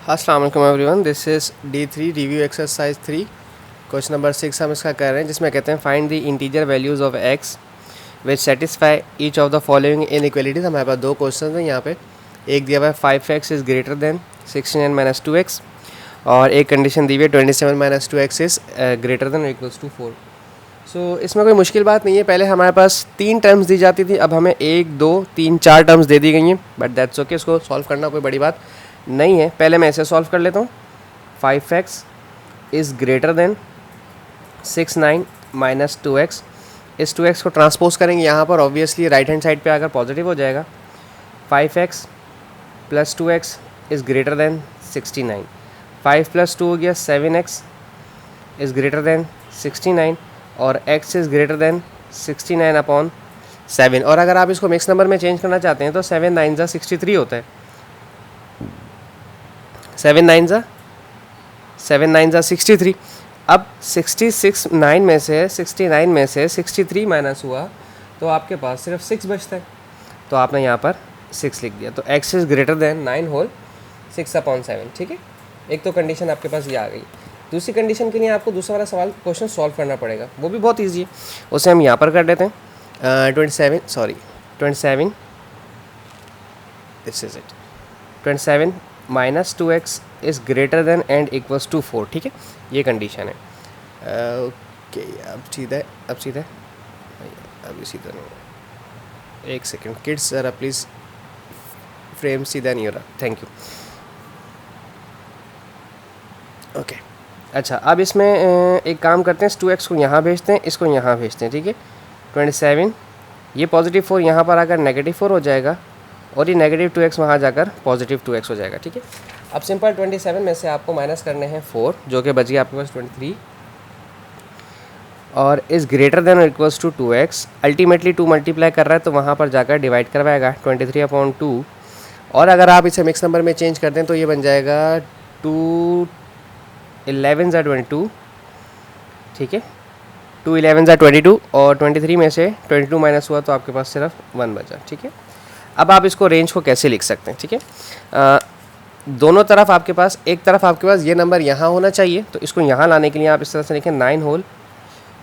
अस्सलाम वालेकुम everyone, this is D3 review exercise 3 question number 6 हम इसका कर रहे हैं, जिसमें कहते हैं find the integer values of x which satisfy each of the following inequalities. हमारे पास दो क्वेश्चन हैं यहाँ पे। एक दिया हुआ है 5x is greater then 69 minus 2x, और एक कंडीशन दी हुई है 27 minus 2x is greater than equals to 4। So इसमें कोई मुश्किल बात नहीं है। पहले हमारे पास 3 टर्म्स दी जाती थी, अब हमें 1 2 3 4 टर्म्स दे दी गई हैं, बट दैट्स ओके। इसको सॉल्व करना कोई बड़ी बात नहीं है। पहले मैं इसे सॉल्व कर लेता हूँ। 5x is greater then 69 minus 2x। इस 2x को ट्रांसपोज करेंगे यहाँ पर, ऑब्वियसली राइट हैंड साइड पे आकर पॉजिटिव हो जाएगा। 5x plus 2x is greater then 69। 5 plus 2 हो गया 7x इज़ ग्रेटर देन 69, और x is greater then 69 upon 7। और अगर आप इसको मिक्स नंबर में चेंज करना चाहते हैं तो 7 9 ज़ा 63 होता है। 7 9 ज़ा 63। अब 69 में से 63 माइनस हुआ तो आपके पास सिर्फ 6 बचता है, तो आपने यहाँ पर 6 लिख दिया। तो x is greater than 9 whole 6 upon 7। ठीक है, एक तो कंडीशन आपके पास ये आ गई। दूसरी कंडीशन के लिए आपको दूसरा वाला सवाल क्वेश्चन सॉल्व करना पड़ेगा, वो भी बहुत ईजी है। उसे हम यहाँ पर कर देते हैं। 27 this is it. 27 minus 2x is greater than and equals to 4। ठीक है, ये कंडीशन है। ओके, अब सीधा अभी सीधा नहीं। एक सेकेंड किड्स, ज़रा प्लीज़ फ्रेम सीधा नहीं हो रहा, थैंक यू। ओके, अच्छा, अब इसमें एक काम करते हैं, 2x को यहाँ भेजते हैं, इसको यहाँ भेजते हैं। ठीक है, 27 ये पॉजिटिव 4 यहाँ पर आकर नेगेटिव 4 हो जाएगा, और ये नेगेटिव 2x वहाँ जाकर पॉजिटिव 2x हो जाएगा। ठीक है, अब सिंपल 27 में से आपको माइनस करने हैं 4, जो कि बच गया आपके पास 23, और is greater than equals to 2x। Ultimately 2 multiply कर रहा है तो वहाँ पर जाकर डिवाइड करवाएगा 23 अपॉन 2, और अगर आप इसे मिक्स नंबर में चेंज कर दें तो ये बन जाएगा 2 11 ज़ा 22। ठीक है, 2 11 ज़ा 22, और 23 में से 22 माइनस हुआ तो आपके पास सिर्फ 1 बचा। ठीक है, अब आप इसको रेंज को कैसे लिख सकते हैं? ठीक है, दोनों तरफ आपके पास, एक तरफ आपके पास ये नंबर यहाँ होना चाहिए, तो इसको यहाँ लाने के लिए आप इस तरह से लिखें 9 होल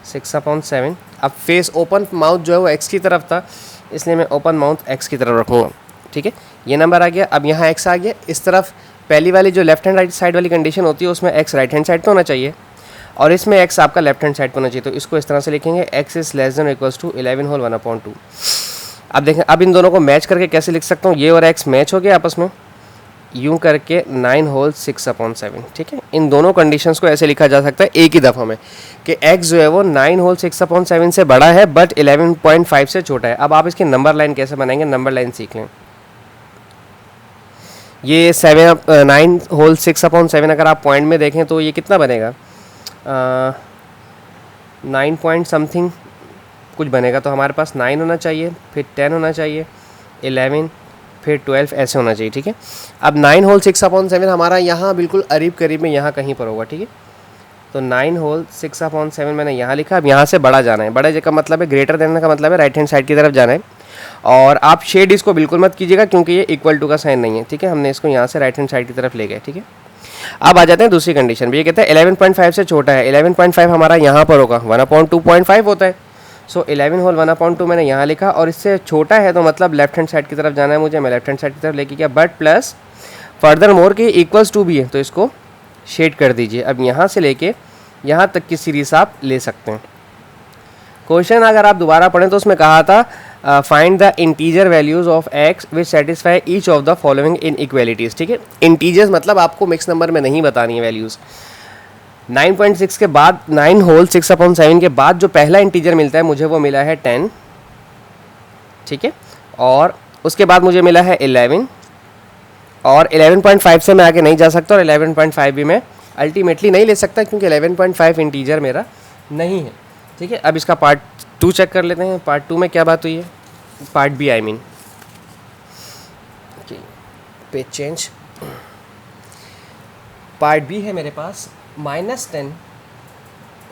6 अपॉन 7। अब फेस ओपन माउथ जो है वो x की तरफ था, इसलिए मैं ओपन माउथ x की तरफ रखूँगा। ठीक है, ये नंबर आ गया। अब यहाँ x आ गया, इस तरफ पहली वाली जो लेफ्ट हैंड राइट साइड वाली कंडीशन होती है उसमें x राइट हैंड साइड पे होना चाहिए, और इसमें x आपका लेफ्ट हैंड साइड पे होना चाहिए। तो इसको इस तरह से लिखेंगे x is less than equals to 11 whole 1 upon 2। अब देखें, अब इन दोनों को मैच करके कैसे लिख सकता हूँ, ये और x मैच हो गया आपस में, यूँ करके 9 होल 6 अपॉन 7। ठीक है, इन दोनों कंडीशंस को ऐसे लिखा जा सकता है एक ही दफ़ा में कि x जो है वो 9 होल 6 अपॉन 7 से बड़ा है बट 11.5 से छोटा है। अब आप इसकी नंबर लाइन कैसे बनाएंगे, नंबर लाइन सीख लें। ये 9 होल 6 अपॉन 7 अगर आप पॉइंट में देखें तो ये कितना बनेगा, 9 पॉइंट समथिंग कुछ बनेगा। तो हमारे पास 9 होना चाहिए, फिर 10 होना चाहिए, 11, फिर 12, ऐसे होना चाहिए। ठीक है, अब 9 होल 6 अपॉन 7 हमारा यहाँ बिल्कुल करीब करीब में यहाँ कहीं पर होगा। ठीक है, तो 9 होल 6 अपॉन 7 मैंने यहाँ लिखा। अब यहाँ से बड़ा जाना है, बड़े का मतलब है ग्रेटर देन का मतलब है राइट हैंड साइड की तरफ जाना है, और आप शेड इसको बिल्कुल मत कीजिएगा क्योंकि ये इक्वल टू का साइन नहीं है। ठीक है, हमने इसको यहाँ से राइट हैंड साइड की तरफ ले गए। ठीक है, अब आ जाते हैं दूसरी कंडीशन भी। ये कहते हैं 11.5 से छोटा है। 11.5 हमारा यहाँ पर होगा, 1 अपॉन 2.5 होता है। सो 11 होल 1 अपॉन 2 मैंने यहाँ लिखा, और इससे छोटा है तो मतलब लेफ्ट हैंड साइड की तरफ जाना है मुझे, मैं लेफ्ट हैंड साइड की तरफ लेके गया, बट प्लस फर्दर मोर के इक्वल्स टू भी है, तो इसको शेड कर दीजिए। अब यहाँ से लेके यहाँ तक की सीरीज आप ले सकते हैं। क्वेश्चन अगर आप दोबारा पढ़ें तो उसमें कहा था find the integer values of x which satisfy each of the following inequalities. ठीक है, इंटीजर्स मतलब आपको मिक्स नंबर में नहीं बतानी है वैल्यूज़। 9.6 के बाद 9 होल 6 अपॉन 7 के बाद जो पहला इंटीजर मिलता है मुझे वो मिला है 10। ठीक है, और उसके बाद मुझे मिला है 11, और 11.5 से मैं आगे नहीं जा सकता, और 11.5 भी मैं अल्टीमेटली नहीं ले सकता क्योंकि 11.5 इंटीजर मेरा नहीं है। ठीक है, अब इसका पार्ट 2 चेक कर लेते हैं। पार्ट 2 में क्या बात हुई है, part B I mean. Page change, part B है मेरे पास -10।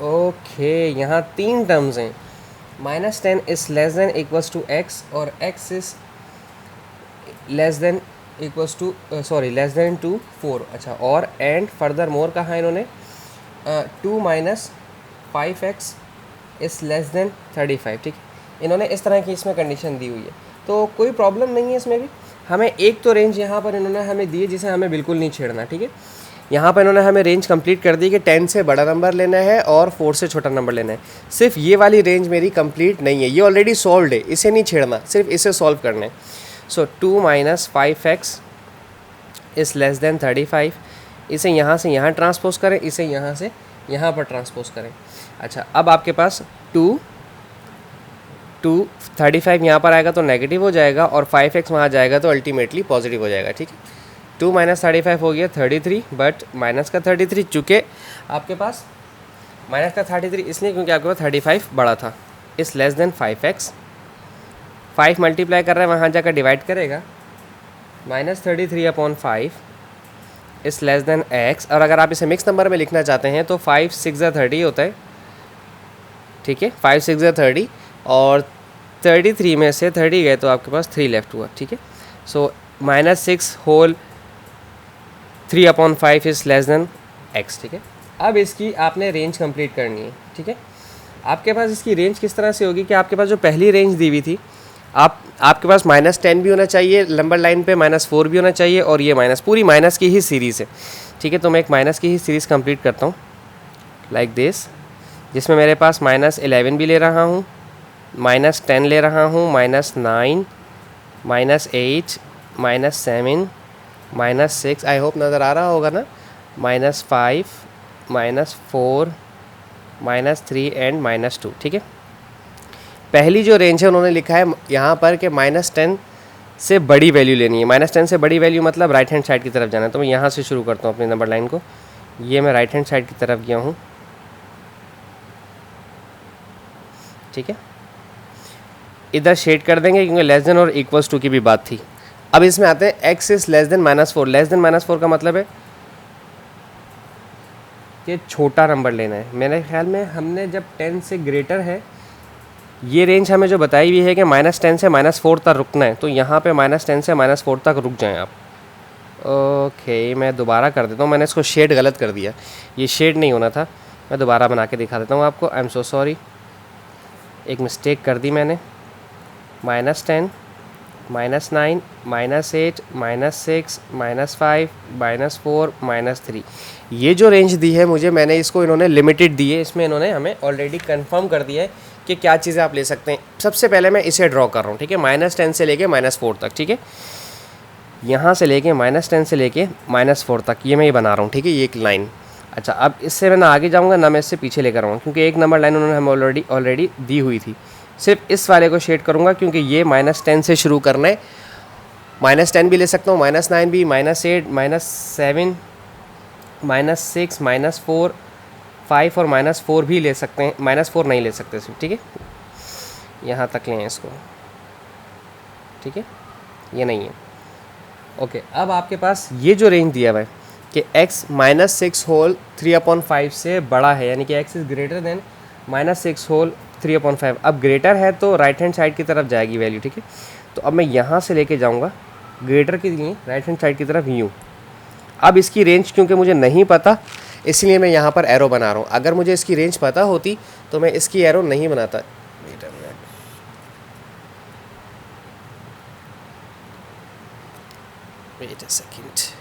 ओके, यहाँ 3 टर्म्स हैं। -10 is less than equals to x, और x is less than equals to sorry less than to 4, अच्छा, और एंड फर्दर मोर कहा इन्होंने 2 माइनस 5x इस लेस देन 35, ठीक है। इन्होंने इस तरह की इसमें कंडीशन दी हुई है, तो कोई प्रॉब्लम नहीं है इसमें भी। हमें एक तो रेंज यहाँ पर इन्होंने हमें दी है जिसे हमें बिल्कुल नहीं छेड़ना, ठीक है। यहाँ पर इन्होंने हमें रेंज कंप्लीट कर दी कि 10 से बड़ा नंबर लेना है और 4 से छोटा नंबर लेना है। सिर्फ ये वाली रेंज मेरी कंप्लीट नहीं है, ये ऑलरेडी सॉल्व्ड है, इसे नहीं छेड़ना, सिर्फ इसे सॉल्व करना है। सो 2 माइनस 5x इस लेस देन 35, इसे यहाँ से यहाँ ट्रांसपोज करें, इसे यहाँ से यहाँ पर ट्रांसपोज करें। अच्छा, अब आपके पास 35 यहाँ पर आएगा तो नेगेटिव हो जाएगा और 5x वहाँ जाएगा तो अल्टीमेटली पॉजिटिव हो जाएगा, ठीक है। 2 माइनस 35 हो गया 33, बट माइनस का 33 चूँकि आपके पास माइनस का 33 इसलिए क्योंकि आपके पास 35 बड़ा था। इस लेस देन 5x, 5 मल्टीप्लाई कर रहा है वहाँ जाकर डिवाइड करेगा, -33/5 इस लेस देन x। और अगर आप इसे मिक्स नंबर में लिखना चाहते हैं तो 5 6 30 होता है, ठीक है। 5 6 30 और 33 में से 30 गए तो आपके पास 3 लेफ्ट हुआ, ठीक है। So -6 whole 3/5 is less than x, ठीक है। अब इसकी आपने रेंज कंप्लीट करनी है, ठीक है। आपके पास इसकी रेंज किस तरह से होगी कि आपके पास जो पहली रेंज दी हुई थी, आपके पास -10 भी होना चाहिए, नंबर लाइन पे -4 भी होना चाहिए, और ये माइनस पूरी माइनस की ही सीरीज़ है, ठीक है। तो मैं एक माइनस की ही सीरीज़ कंप्लीट करता हूँ लाइक दिस, जिसमें मेरे पास -11 भी ले रहा हूँ, -10 ले रहा हूँ, -9, -8, -7, -6, आई होप नज़र आ रहा होगा ना, -5, -4, -3 एंड -2, ठीक है। पहली जो रेंज है उन्होंने लिखा है यहाँ पर कि -10 से बड़ी वैल्यू लेनी है। -10 से बड़ी वैल्यू मतलब राइट हैंड साइड की तरफ जाना है। तो मैं यहाँ से शुरू करता हूँ अपनी नंबर लाइन को, ये मैं राइट हैंड साइड की तरफ गया हूँ, ठीक है। इधर शेड कर देंगे क्योंकि लेस देन और इक्वल्स टू की भी बात थी। अब इसमें आते हैं x is less then -4। Less than -4 का मतलब है कि छोटा नंबर लेना है। मेरे ख्याल में हमने जब 10 से ग्रेटर है, ये रेंज हमें जो बताई हुई है कि -10 से -4 तक रुकना है, तो यहाँ पे -10 से -4 तक रुक जाएं आप। ओके, मैं दोबारा कर देता हूँ, मैंने इसको शेड गलत कर दिया, ये शेड नहीं होना था। मैं दोबारा बना के दिखा देता हूँ आपको। आई एम सो सॉरी, एक मिस्टेक कर दी मैंने। -10, -9, -8, -6, -5, -4, -3, ये जो रेंज दी है मुझे, मैंने इसको इन्होंने लिमिटेड दी है। इसमें इन्होंने हमें ऑलरेडी कंफर्म कर दिया है कि क्या चीज़ें आप ले सकते हैं। सबसे पहले मैं इसे ड्रॉ कर रहा हूँ, ठीक है, -10 से लेके -4 तक, ठीक है। यहाँ से लेके -10 से लेके -4 तक ये मैं ये बना रहा हूँ, ठीक है, ये एक लाइन। अच्छा, अब इससे मैं ना आगे जाऊँगा ना मैं इससे पीछे लेकर आऊँगा, क्योंकि एक नंबर लाइन उन्होंने हमें ऑलरेडी दी हुई थी। सिर्फ इस वाले को शेड करूँगा क्योंकि ये -10 से शुरू करना है। -10 भी ले सकता हूँ, -9 भी, -8, -7, -6, -4, 5 और -4 भी ले सकते हैं। -4 नहीं ले सकते सिर्फ, ठीक है, यहाँ तक लें इसको, ठीक है, ये नहीं है। ओके, अब आपके पास ये जो रेंज दिया हुआ है कि x -6 होल 3/5 से बड़ा है, यानी कि x is greater than -6 whole 3/5। अब ग्रेटर है तो राइट हैंड साइड की तरफ जाएगी वैल्यू, ठीक है। तो अब मैं यहाँ से लेके जाऊँगा ग्रेटर के लिए राइट हैंड साइड की तरफ यूँ। अब इसकी रेंज क्योंकि मुझे नहीं पता, इसलिए मैं यहाँ पर एरो बना रहा हूँ। अगर मुझे इसकी रेंज पता होती तो मैं इसकी एरो नहीं बनाता। Wait a second.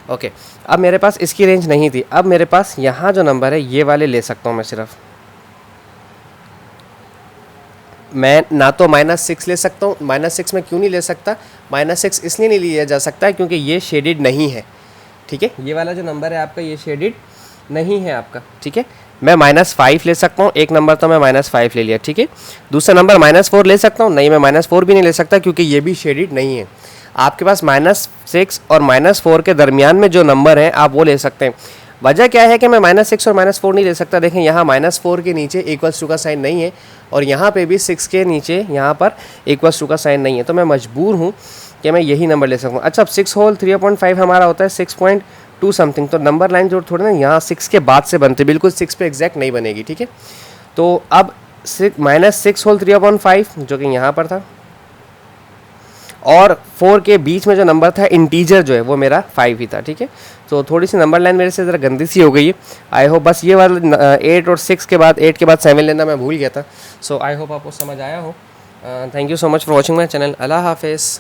ओके, अब मेरे पास इसकी रेंज नहीं थी। अब मेरे पास यहाँ जो नंबर है ये वाले ले सकता हूँ मैं सिर्फ। मैं ना तो -6 ले सकता हूँ, -6 में क्यों नहीं ले सकता, -6 इसलिए नहीं लिया जा सकता क्योंकि ये शेडेड नहीं है, ठीक है। ये वाला जो नंबर है आपका ये शेडेड नहीं है आपका, ठीक है। मैं -5 ले सकता हूँ, एक नंबर तो मैं -5 ले लिया, ठीक है। दूसरा नंबर -4 ले सकता हूँ, नहीं मैं -4 भी नहीं ले सकता क्योंकि ये भी शेडेड नहीं है। आपके पास -6 और -4 के दरमियान में जो नंबर है आप वो ले सकते हैं। वजह क्या है कि मैं -6 और -4 नहीं ले सकता, देखें यहाँ -4 के नीचे इक्वल्स टू का साइन नहीं है और यहाँ पे भी 6 के नीचे यहाँ पर इक्वल्स टू का साइन नहीं है, तो मैं मजबूर हूँ कि मैं यही नंबर ले सकूँ। अच्छा, अब 6 होल 3/5 हमारा होता है 6.25, 2 समथिंग, तो नंबर लाइन जो थोड़ी ना यहाँ 6 के बाद से बनते, बिल्कुल 6 पे एग्जैक्ट नहीं बनेगी, ठीक है। तो अब -6 होल 3/5 जो कि यहाँ पर था, और 4 के बीच में जो नंबर था इंटीजर जो है वो मेरा 5 ही था, ठीक है। तो थोड़ी सी नंबर लाइन मेरे से ज़रा गंदी सी हो गई है। आई होप बस ये वाला 8 और 6 के बाद 8 के बाद 7 लेना मैं भूल गया था। सो आई होप आपको समझ आया हो। Thank you so much for watching my channel. अल्लाह हाफिज़।